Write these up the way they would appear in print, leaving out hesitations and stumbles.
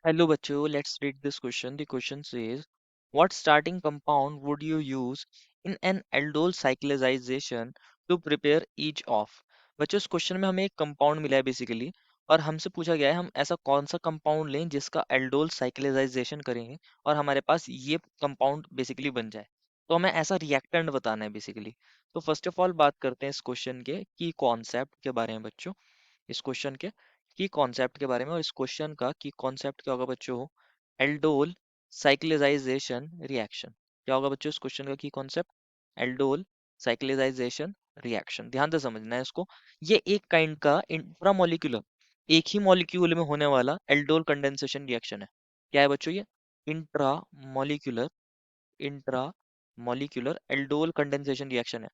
Hello बच्चों, let's read this question. The question says, what starting compound would you use in an aldol cyclization to prepare each of? बच्चों इस question में हमें एक compound मिला है बेसिकली और हमसे पूछा गया है हम ऐसा कौन सा कंपाउंड लें जिसका एल्डोल साइक्लिजाइजेशन करेंगे और हमारे पास ये कंपाउंड बेसिकली बन जाए। तो हमें ऐसा रिएक्टेंट बताना है बेसिकली। तो फर्स्ट ऑफ ऑल बात करते हैं इस क्वेश्चन के की कॉन्सेप्ट के बारे में बच्चों। इस क्वेश्चन के की कॉन्सेप्ट के बारे में और इस क्वेश्चन का की कॉन्सेप्ट क्या होगा बच्चों? Aldol cyclization reaction. क्या होगा बच्चों इस क्वेश्चन का की कॉन्सेप्ट? Aldol cyclization reaction. ध्यान से समझना है इसको। ये एक काइंड का इंट्रामोलिक्यूलर, एक ही मॉलिक्यूल में होने वाला एल्डोल कंडेंसेशन रिएक्शन है। क्या है बच्चों ये? Intramolecular, intra molecular aldol condensation reaction है।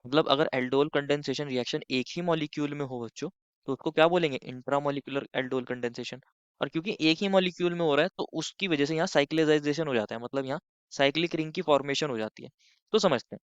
मतलब अगर एल्डोल कंडेंसेशन रिएक्शन एक ही मॉलिक्यूल में हो बच्चों तो उसको क्या बोलेंगे? Intra molecular aldol condensation. और क्योंकि एक ही मॉलिक्यूल में हो रहा है तो उसकी वजह से यहाँ साइक्लिजाइजेशन हो जाता है, मतलब यहाँ साइक्लिक रिंग की फॉर्मेशन हो जाती है। तो समझते हैं।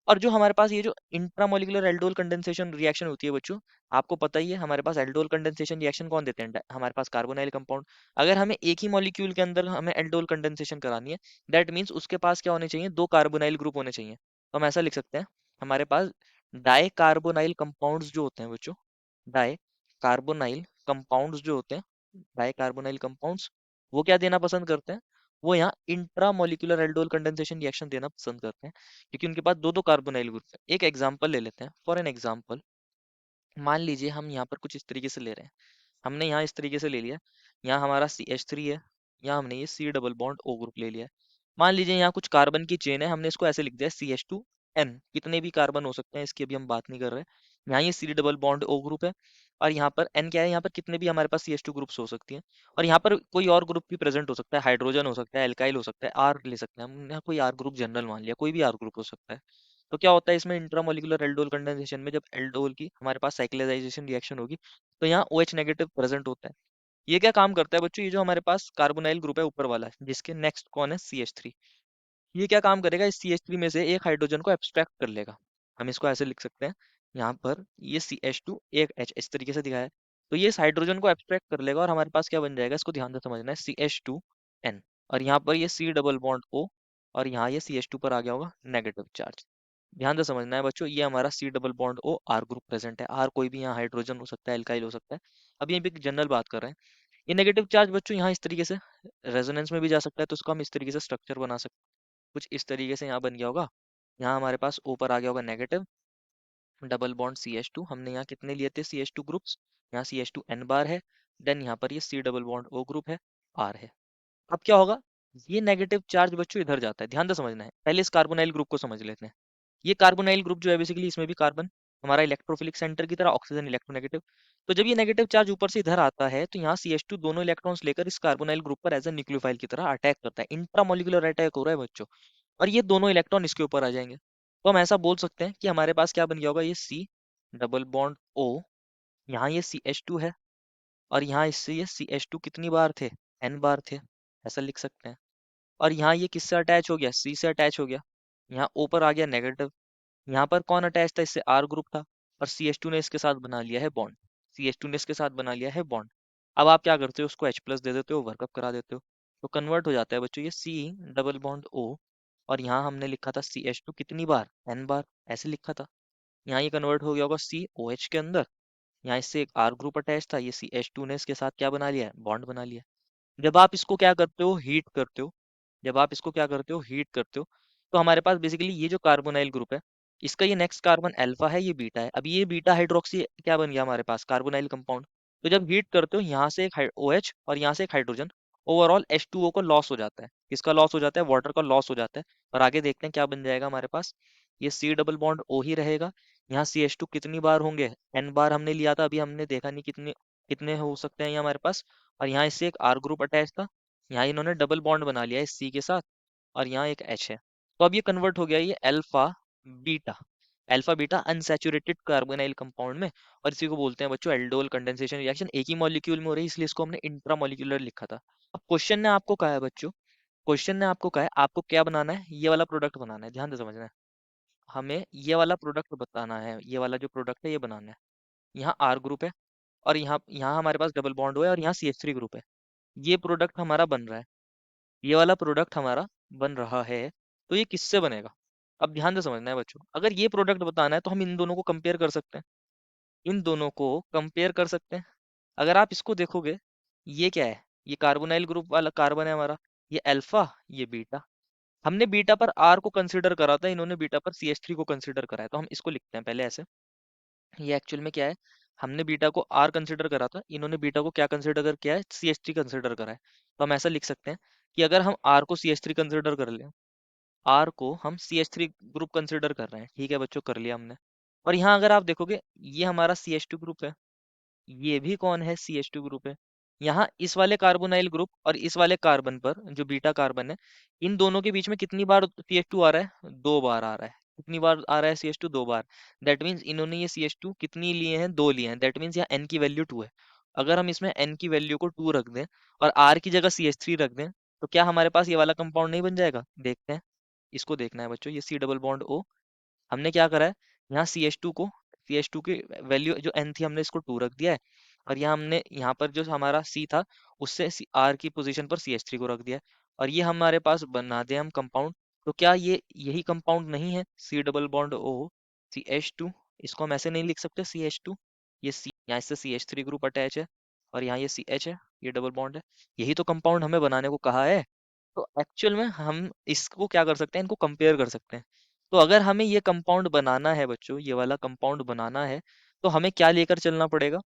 और जो हमारे पास ये जो इंट्रामोलिकुलर एल्डोल कंडेंसेशन रिएक्शन होती है बच्चों, आपको पता ही है हमारे पास एल्डोल कंडेंसेशन रिएक्शन कौन देते हैं? हमारे पास कार्बोनाइल कंपाउंड। अगर हमें एक ही मॉलिक्यूल के अंदर हमें एल्डोल कंडेंसेशन करानी है, दैट मीन्स उसके पास क्या होने चाहिए? दो कार्बोनाइल ग्रुप होने चाहिए। तो हम ऐसा लिख सकते हैं, हमारे पास डाई कार्बोनाइल कंपाउंड्स जो होते हैं बच्चों, डाई कार्बोनाइल कंपाउंड्स जो होते हैं, डाई कार्बोनाइल कंपाउंड्स, वो क्या देना पसंद करते हैं? वो यहाँ इंट्रामोलिकुलर एल्डोल कंडेंसेशन रिएक्शन देना पसंद करते हैं क्योंकि उनके पास दो दो कार्बोनाइल ग्रुप है। एक एग्जांपल ले लेते हैं। फॉर एन एग्जांपल, मान लीजिए हम यहाँ पर कुछ इस तरीके से ले रहे हैं। हमने यहाँ इस तरीके से ले लिया, यहाँ हमारा CH3 है, यहाँ हमने ये C double bond O group ले लिया है। मान लीजिए यहाँ कुछ कार्बन की चेन है, हमने इसको ऐसे लिख दिया CH2N। कितने भी कार्बन हो सकते हैं इसकी अभी हम बात नहीं कर रहे। यहाँ ये C double bond O group है और यहाँ पर N क्या है? यहाँ पर कितने भी हमारे पास CH2 ग्रुप्स हो सकती हैं और यहाँ पर कोई और ग्रुप भी प्रेजेंट हो सकता है, हाइड्रोजन हो सकता है, एल्काइल हो सकता है, आर ले सकते हैं हम। यहाँ कोई आर ग्रुप जनरल मान लिया, कोई भी आर ग्रुप हो सकता है। तो क्या होता है इसमें इंट्रामोलिकुलर एल्डोल कंडेंसेशन में, जब एल्डोल की हमारे पास साइक्लिजाइजेशन रिएक्शन होगी तो यहाँ OH नेगेटिव प्रेजेंट होता है। ये क्या काम करता है बच्चों? ये जो हमारे पास कार्बोनाइल ग्रुप है ऊपर वाला जिसके नेक्स्ट कौन है? CH3। ये क्या काम करेगा? इस CH3 में से एक हाइड्रोजन को एब्स्ट्रैक्ट कर लेगा। हम इसको ऐसे लिख सकते हैं, यहाँ पर ये CH2 एक H इस तरीके से दिखाया है। तो ये इस हाइड्रोजन को एब्स्ट्रैक्ट कर लेगा और हमारे पास क्या बन जाएगा? इसको ध्यान से समझना है, CH2N। और यहाँ पर ये C डबल बॉन्ड O और यहाँ ये CH2 पर आ गया होगा नेगेटिव चार्ज। ध्यान से समझना है बच्चों, ये हमारा C double bond O R group present है। आर कोई भी यहाँ हाइड्रोजन हो सकता है, एल्काइल हो सकता है। अब ये भी जनरल बात कर रहे हैं। ये नेगेटिव चार्ज बच्चों यहाँ इस तरीके से रेजोनेंस में भी जा सकता है, तो उसको हम इस तरीके से स्ट्रक्चर बना सकते हैं। कुछ इस तरीके से यहाँ बन गया होगा। यहाँ हमारे पास ऊपर आ गया होगा नेगेटिव डबल बॉन्ड CH2। हमने यहाँ कितने लिए थे CH2 ग्रुप्स? यहाँ CH2N बार है, देन यहाँ पर ये C double bond O group है, R है। अब क्या होगा? ये नेगेटिव चार्ज बच्चों इधर जाता है। ध्यान से समझना है, पहले इस कार्बोनाइल ग्रुप को समझ लेते हैं। ये कार्बोनाइल ग्रुप जो है बेसिकली इसमें भी कार्बन हमारा इलेक्ट्रोफिलिक सेंटर की तरह, ऑक्सीजन इलेक्ट्रोनेगेटिव। तो जब ये नेगेटिव चार्ज ऊपर से इधर आता है तो यहाँ CH2 दोनों इलेक्ट्रॉन्स लेकर इस कार्बोनाइल ग्रुप पर एज ए न्यूक्लियोफाइल की तरह अटैक करता है। इंट्रामोलिकुलर अटैक हो रहा है बच्चों, और ये दोनों इलेक्ट्रॉन इसके ऊपर आ जाएंगे। तो हम ऐसा बोल सकते हैं कि हमारे पास क्या बन गया होगा? ये C डबल बॉन्ड O, यहाँ ये CH2 है और यहाँ इससे ये CH2 कितनी बार थे? N बार थे। ऐसा लिख सकते हैं। और यहाँ ये किससे अटैच हो गया? C से अटैच हो गया। यहाँ O पर आ गया नेगेटिव। यहाँ पर कौन अटैच था? इससे R ग्रुप था और CH2 ने इसके साथ बना लिया है बॉन्ड। CH2 ने इसके साथ बना लिया है बॉन्ड। अब आप क्या करते हो? उसको H प्लस दे देते हो, वर्कअप करा देते हो, तो कन्वर्ट हो जाता है बच्चों ये C डबल बॉन्ड O। और यहाँ हमने लिखा था CH2 कितनी बार? N बार, ऐसे लिखा था। यहाँ ये कन्वर्ट हो गया होगा COH के अंदर। यहाँ इससे एक R ग्रुप अटैच था, ये CH2 ने इसके साथ क्या बना लिया है? बॉन्ड बना लिया। जब आप इसको क्या करते हो? हीट करते हो। जब आप इसको क्या करते हो? हीट करते हो, तो हमारे पास बेसिकली ये जो कार्बोनाइल ग्रुप है, इसका ये नेक्स्ट कार्बन अल्फा है, ये बीटा है। अब ये बीटा हाइड्रोक्सी क्या बन गया हमारे पास? Carbonyl compound. तो जब हीट करते हो यहाँ से एक OH और यहाँ से एक हाइड्रोजन, ओवरऑल H2O को लॉस हो जाता है। किसका लॉस हो जाता है? वाटर का लॉस हो जाता है। और आगे देखते हैं क्या बन जाएगा हमारे पास। ये C डबल बॉन्ड O ही रहेगा। यहाँ CH2 कितनी बार होंगे? N बार हमने लिया था, अभी हमने देखा नहीं कितने कितने हो सकते हैं ये हमारे पास। और यहाँ इससे एक R ग्रुप अटैच था, यहाँ इन्होंने डबल बॉन्ड बना लिया है इस C के साथ, और यहाँ एक H है। तो अब ये कन्वर्ट हो गया ये alpha beta. Alpha beta unsaturated carbonyl compound में, और इसी को बोलते हैं बच्चों एल्डोल कंडेंसेशन रिएक्शन। एक ही मॉलिक्यूल में हो रही है इसलिए इसको हमने इंट्रामोलिकुलर लिखा था। अब क्वेश्चन ने आपको कहा है बच्चों, क्वेश्चन ने आपको कहा है आपको क्या बनाना है? ये वाला प्रोडक्ट बनाना है। ध्यान से समझना है, हमें ये वाला प्रोडक्ट बताना है, ये वाला जो प्रोडक्ट है ये बनाना है। यहाँ R ग्रुप है और यहाँ यहाँ हमारे पास डबल बॉन्ड हुआ है और यहाँ CH3 ग्रुप है। ये प्रोडक्ट हमारा बन रहा है, ये वाला प्रोडक्ट हमारा बन रहा है, तो ये किससे बनेगा? अब ध्यान से समझना है बच्चों, अगर ये प्रोडक्ट बताना है तो हम इन दोनों को कंपेयर कर सकते हैं, इन दोनों को कंपेयर कर सकते हैं। अगर आप इसको देखोगे, ये क्या है? ये कार्बोनाइल ग्रुप वाला कार्बन है हमारा, ये अल्फा, ये बीटा। हमने बीटा पर आर को कंसीडर करा था, इन्होंने बीटा पर सी एच थ्री को कंसीडर करा है, तो हम इसको लिखते हैं पहले ऐसे। ये एक्चुअल में क्या है, हमने बीटा को आर कंसीडर करा था, इन्होंने बीटा को क्या कंसीडर किया है, सी एच थ्री कंसीडर करा है। तो हम ऐसा लिख सकते हैं कि अगर हम आर को सी एच थ्री कंसिडर कर लें, आर को हम C H three group consider कर रहे हैं, ठीक है बच्चों, कर लिया हमने। और यहाँ अगर आप देखोगे, ये हमारा सी एच टू ग्रुप है, ये भी कौन है, सी एच टू ग्रुप है। यहाँ इस वाले कार्बोनाइल ग्रुप और इस वाले कार्बन पर जो बीटा कार्बन है, इन दोनों के बीच में कितनी बार सी एच टू आ रहा है, 2 बार आ रहा है। कितनी बार आ रहा है सी एच टू, 2 बार। दैट मीन्स इन्होंने ये सी एच टू कितनी लिए हैं, 2 लिए हैं। दैट मीन्स यहाँ एन की वैल्यू 2 है। अगर हम इसमें एन की वैल्यू को 2 रख दें और आर की जगह सी एच थ्री रख दें, तो क्या हमारे पास ये वाला कंपाउंड नहीं बन जाएगा? देखते हैं। इसको देखना है बच्चों, ये सी डबल बॉन्ड ओ, हमने क्या करा है, यहाँ सी एच टू को, सी एच टू की वैल्यू जो एन थी, हमने इसको 2 रख दिया है। और यहाँ हमने, यहाँ पर जो हमारा सी था, उससे आर की पोजीशन पर सी एच थ्री को रख दिया है। और ये हमारे पास बना दे हम कंपाउंड। तो क्या ये यही कंपाउंड नहीं है, C double bond O, C H two? इसको हम ऐसे नहीं लिख सकते, सी एच टू, ये सी, यहाँ इससे C H three group attach है, और यहाँ ये सी एच है, ये डबल बॉन्ड है। यही तो कंपाउंड हमें बनाने को कहा है। तो एक्चुअल में हम इसको क्या कर सकते हैं, इनको कंपेयर कर सकते हैं। तो अगर हमें ये कंपाउंड बनाना है बच्चों, ये वाला कंपाउंड बनाना है, तो हमें क्या लेकर चलना पड़ेगा,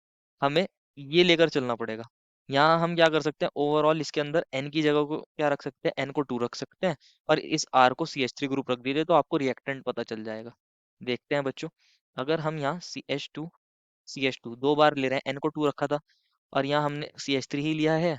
हमें ये लेकर चलना पड़ेगा। यहाँ हम क्या कर सकते हैं, ओवरऑल इसके अंदर एन की जगह को क्या रख सकते हैं, एन को 2 रख सकते हैं, और इस आर को सी एच थ्री ग्रुप रख दीजिए, तो आपको रिएक्टेंट पता चल जाएगा। देखते हैं बच्चों, अगर हम यहाँ सी एच टू 2 बार ले रहे हैं, एन को 2 रखा था, और यहाँ हमने सी एच थ्री ही लिया है,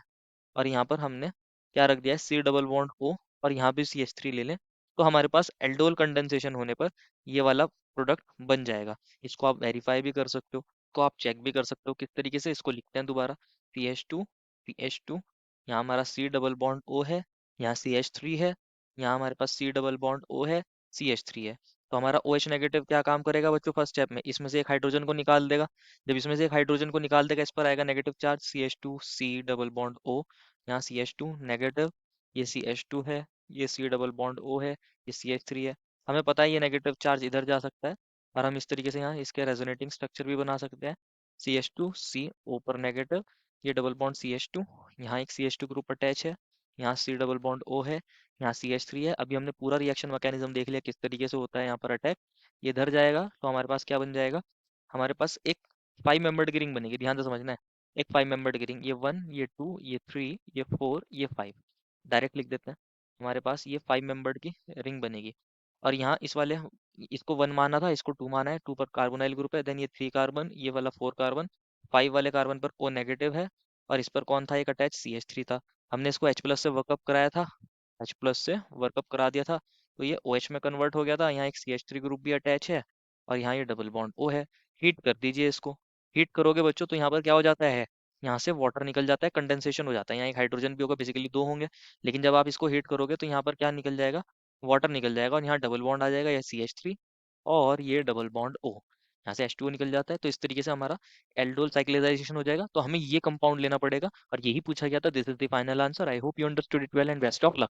और यहाँ पर हमने क्या रख दिया है, सी डबल बॉन्ड ओ, और यहाँ भी सी एच थ्री ले लें, तो हमारे पास एल्डोल कंडेंसेशन होने पर ये वाला प्रोडक्ट बन जाएगा। इसको आप वेरीफाई भी कर सकते हो, इसको आप चेक भी कर सकते हो किस तरीके से। इसको लिखते हैं दोबारा, सी एच टू, यहाँ हमारा सी डबल बॉन्ड ओ है, यहाँ सी एच थ्री है, यहाँ हमारे पास सी डबल बॉन्ड ओ है, सी एच थ्री है। तो हमारा ओ एच नेगेटिव क्या काम करेगा बच्चों, फर्स्ट स्टेप में इसमें से एक हाइड्रोजन को निकाल देगा। जब इसमें से एक हाइड्रोजन को निकाल देगा, इस पर आएगा negative charge, C H two C double bond O, यहाँ सी एच टू नेगेटिव, ये सी एच टू है, ये सी डबल बॉन्ड ओ है, ये सी एच थ्री है। हमें पता है ये नेगेटिव चार्ज इधर जा सकता है, और हम इस तरीके से यहाँ इसके रेजोनेटिंग स्ट्रक्चर भी बना सकते हैं। सी एच टू सी ओ पर नेगेटिव, ये double bond C H two, यहाँ एक C H two group attach है, यहाँ सी डबल बॉन्ड ओ है, यहाँ सी एच थ्री है। अभी हमने पूरा रिएक्शन मैकेनिज्म देख लिया किस तरीके से होता है यहाँ पर अटैक। ये इधर जाएगा तो हमारे पास क्या बन जाएगा, हमारे पास एक 5 मेंबर्ड की रिंग बनेगी, ध्यान से समझना है। एक 5 मेंबर्ड की रिंग, ये 1, ये 2, ये 3, ये 4, ये 5, डायरेक्ट लिख देते हैं। हमारे पास ये 5 मेंबर्ड की रिंग बनेगी। और यहाँ इस वाले इसको 1 माना था, इसको 2 माना है, 2 पर कार्बोनाइल ग्रुप है, देन ये 3 कार्बन, ये वाला 4 कार्बन, 5 वाले कार्बन पर ओ नेगेटिव है, और इस पर कौन था एक अटैच, सी एच थ्री था। हमने इसको H प्लस से वर्कअप कराया था, H प्लस से वर्कअप करा दिया था, तो ये OH में कन्वर्ट हो गया था। यहाँ एक सी एच थ्री ग्रुप भी अटैच है, और यहाँ ये डबल बॉन्ड O है। हीट कर दीजिए इसको, हीट करोगे बच्चों तो यहाँ पर क्या हो जाता है, यहाँ से वाटर निकल जाता है, कंडेंसेशन हो जाता है। यहाँ एक हाइड्रोजन भी होगा, बेसिकली 2 होंगे, लेकिन जब आप इसको हीट करोगे तो यहाँ पर क्या निकल जाएगा, वाटर निकल जाएगा, और यहाँ डबल बॉन्ड आ जाएगा, ये सी एच थ्री, और ये डबल बॉन्ड ओ, यहाँ से H2O निकल जाता है। तो इस तरीके से हमारा एल्डोल साइक्लिजाइजेशन हो जाएगा। तो हमें ये कंपाउंड लेना पड़ेगा, और यही पूछा गया था। This is the final answer. I hope you understood it well, and best of luck.